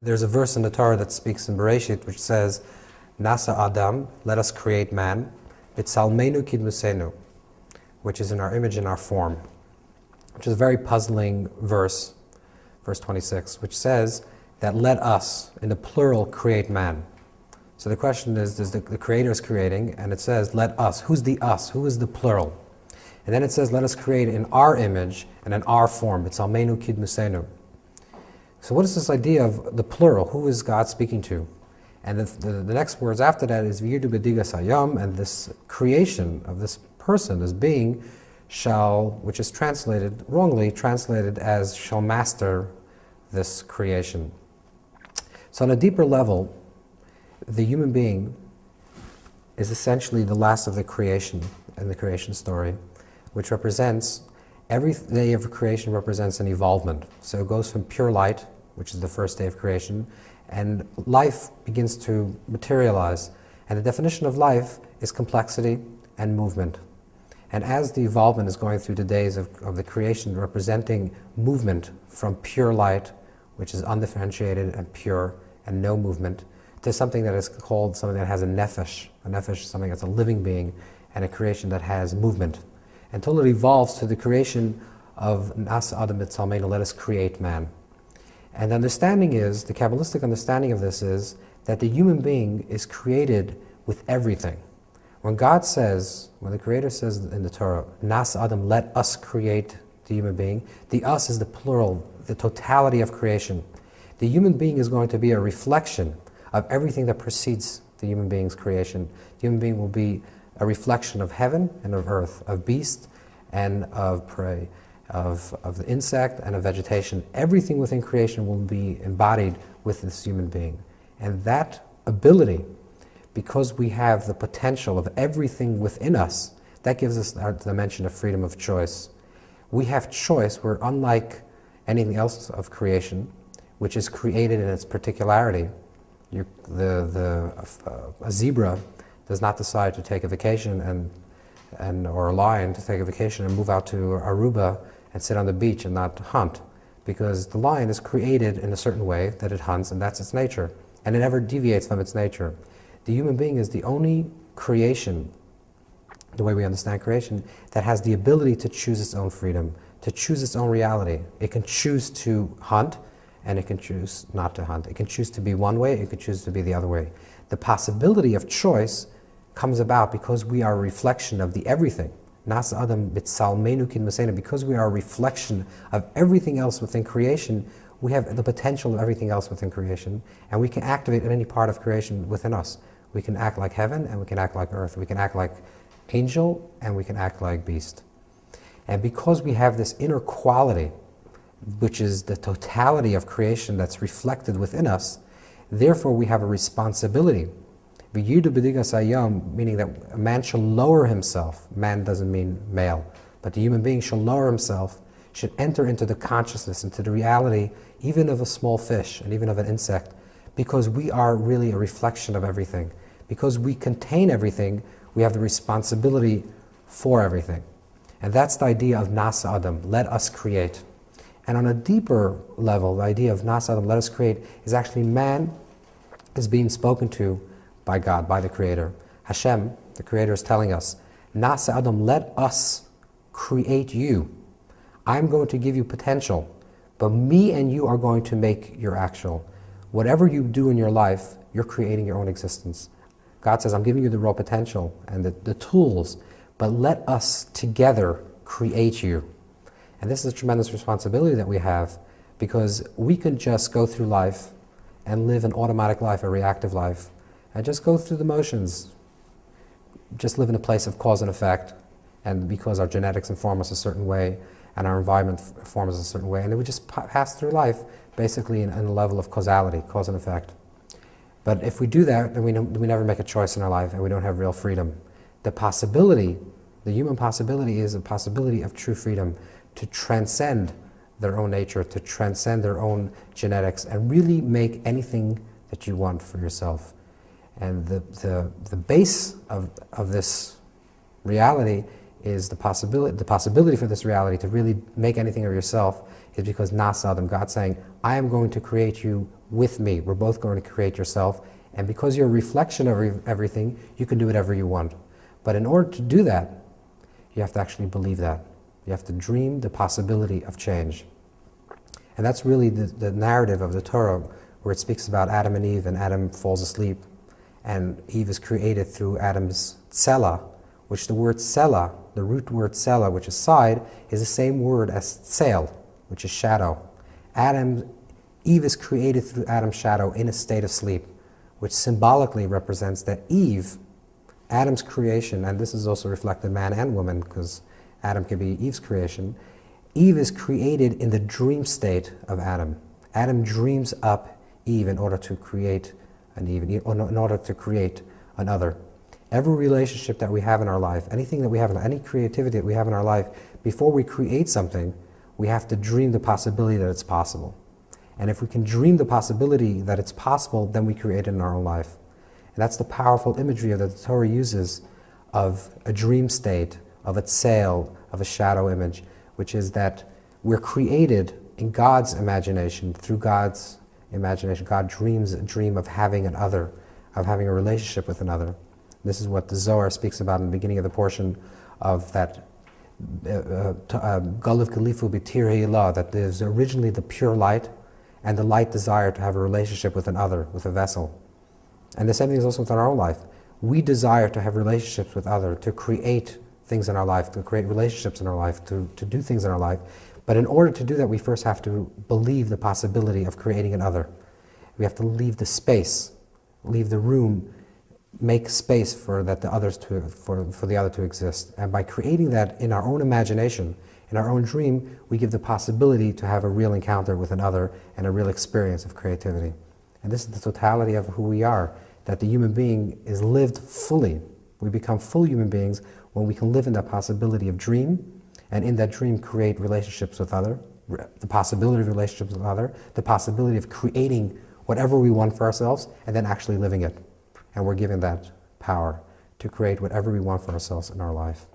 There's a verse in the Torah that speaks in Bereshit which says, Nasa Adam, let us create man, B'tzalmenu kidmusenu, which is in our image and our form, which is a very puzzling verse, verse 26, which says that let us, in the plural, create man. So the question is the Creator is creating, and it says, let us. Who's the us? Who is the plural? And then it says, let us create in our image and in our form, B'tzalmenu kidmusenu. So what is this idea of the plural? Who is God speaking to? And the next words after that is V'yirdu b'digas hayom, and this creation of this person, this being, shall, which is translated, wrongly translated as shall master this creation. So on a deeper level, the human being is essentially the last of the creation in the creation story, which represents, every day of creation represents an evolvement. So it goes from pure light, which is the first day of creation, and life begins to materialize. And the definition of life is complexity and movement. And as the evolvement is going through the days of the creation, representing movement from pure light, which is undifferentiated and pure and no movement, to something that is called something that has a nefesh. A nefesh is something that's a living being, and a creation that has movement, until it evolves to the creation of Nasa Adam B'tzalmenu, let us create man. And the understanding is, the Kabbalistic understanding of this is, that the human being is created with everything. When God says, when the Creator says in the Torah, Nasa Adam, let us create the human being, the us is the plural, the totality of creation. The human being is going to be a reflection of everything that precedes the human being's creation. The human being will be a reflection of heaven and of earth, of beast and of prey, of the insect and of vegetation. Everything within creation will be embodied with this human being. And that ability, because we have the potential of everything within us, that gives us our dimension of freedom of choice. We have choice. We're unlike anything else of creation, which is created in its particularity. A zebra does not decide to take a vacation or a lion to take a vacation and move out to Aruba and sit on the beach and not hunt, because the lion is created in a certain way that it hunts, and that's its nature, and it never deviates from its nature. The human being is the only creation, the way we understand creation, that has the ability to choose its own freedom, to choose its own reality. It can choose to hunt, and it can choose not to hunt. It can choose to be one way, it can choose to be the other way. The possibility of choice comes about because we are a reflection of the everything. Nasa Adam B'tzalmenu kidmusenu, because we are a reflection of everything else within creation, we have the potential of everything else within creation, and we can activate any part of creation within us. We can act like heaven, and we can act like earth. We can act like angel, and we can act like beast. And because we have this inner quality, which is the totality of creation that's reflected within us, therefore we have a responsibility. V'yirdu b'digas hayom, meaning that a man shall lower himself. Man doesn't mean male, but the human being shall lower himself, should enter into the consciousness, into the reality, even of a small fish and even of an insect, because we are really a reflection of everything. Because we contain everything, we have the responsibility for everything. And that's the idea of Nasa Adam, let us create. And on a deeper level, the idea of Nasa Adam, let us create, is actually man is being spoken to by God, by the Creator. Hashem, the Creator, is telling us, Nasa Adam, let us create you. I'm going to give you potential, but me and you are going to make your actual. Whatever you do in your life, you're creating your own existence. God says, I'm giving you the raw potential and the tools, but let us together create you. And this is a tremendous responsibility that we have, because we can just go through life and live an automatic life, a reactive life, and just go through the motions, just live in a place of cause and effect, and because our genetics inform us a certain way, and our environment informs us a certain way, and then we just pass through life basically in a level of causality, cause and effect. But if we do that, then we never make a choice in our life, and we don't have real freedom. The possibility, the human possibility, is a possibility of true freedom, to transcend their own nature, to transcend their own genetics, and really make anything that you want for yourself. And the base of this reality is the possibility for this reality to really make anything of yourself is because nasa Adam, God's saying, I am going to create you with me. We're both going to create yourself. And because you're a reflection of everything, you can do whatever you want. But in order to do that, you have to actually believe that. You have to dream the possibility of change. And that's really the narrative of the Torah, where it speaks about Adam and Eve, and Adam falls asleep, and Eve is created through Adam's tsela, which the word tsela, the root word tsela, which is side, is the same word as tzel, which is shadow. Eve is created through Adam's shadow in a state of sleep, which symbolically represents that Eve, Adam's creation, and this is also reflected man and woman, because Adam can be Eve's creation. Eve is created in the dream state of Adam. Adam dreams up Eve in order to create an Eve, in order to create another. Every relationship that we have in our life, anything that we have, any creativity that we have in our life, before we create something, we have to dream the possibility that it's possible. And if we can dream the possibility that it's possible, then we create it in our own life. And that's the powerful imagery that the Torah uses of a dream state, of a tzel, of a shadow image, which is that we're created in God's imagination, through God's imagination. God dreams a dream of having an other, of having a relationship with another. This is what the Zohar speaks about in the beginning of the portion of that Galav Kalifu B'tir Ha'ila, that there's originally the pure light, and the light desire to have a relationship with another, with a vessel. And the same thing is also within our own life. We desire to have relationships with others, to create things in our life, to create relationships in our life, to do things in our life. But in order to do that, we first have to believe the possibility of creating an other. We have to leave the space, leave the room, make space for that the others for the other to exist. And by creating that in our own imagination, in our own dream, we give the possibility to have a real encounter with another and a real experience of creativity. And this is the totality of who we are, that the human being is lived fully. We become full human beings when we can live in that possibility of dream, and in that dream create relationships with other, the possibility of relationships with other, the possibility of creating whatever we want for ourselves, and then actually living it. And we're given that power to create whatever we want for ourselves in our life.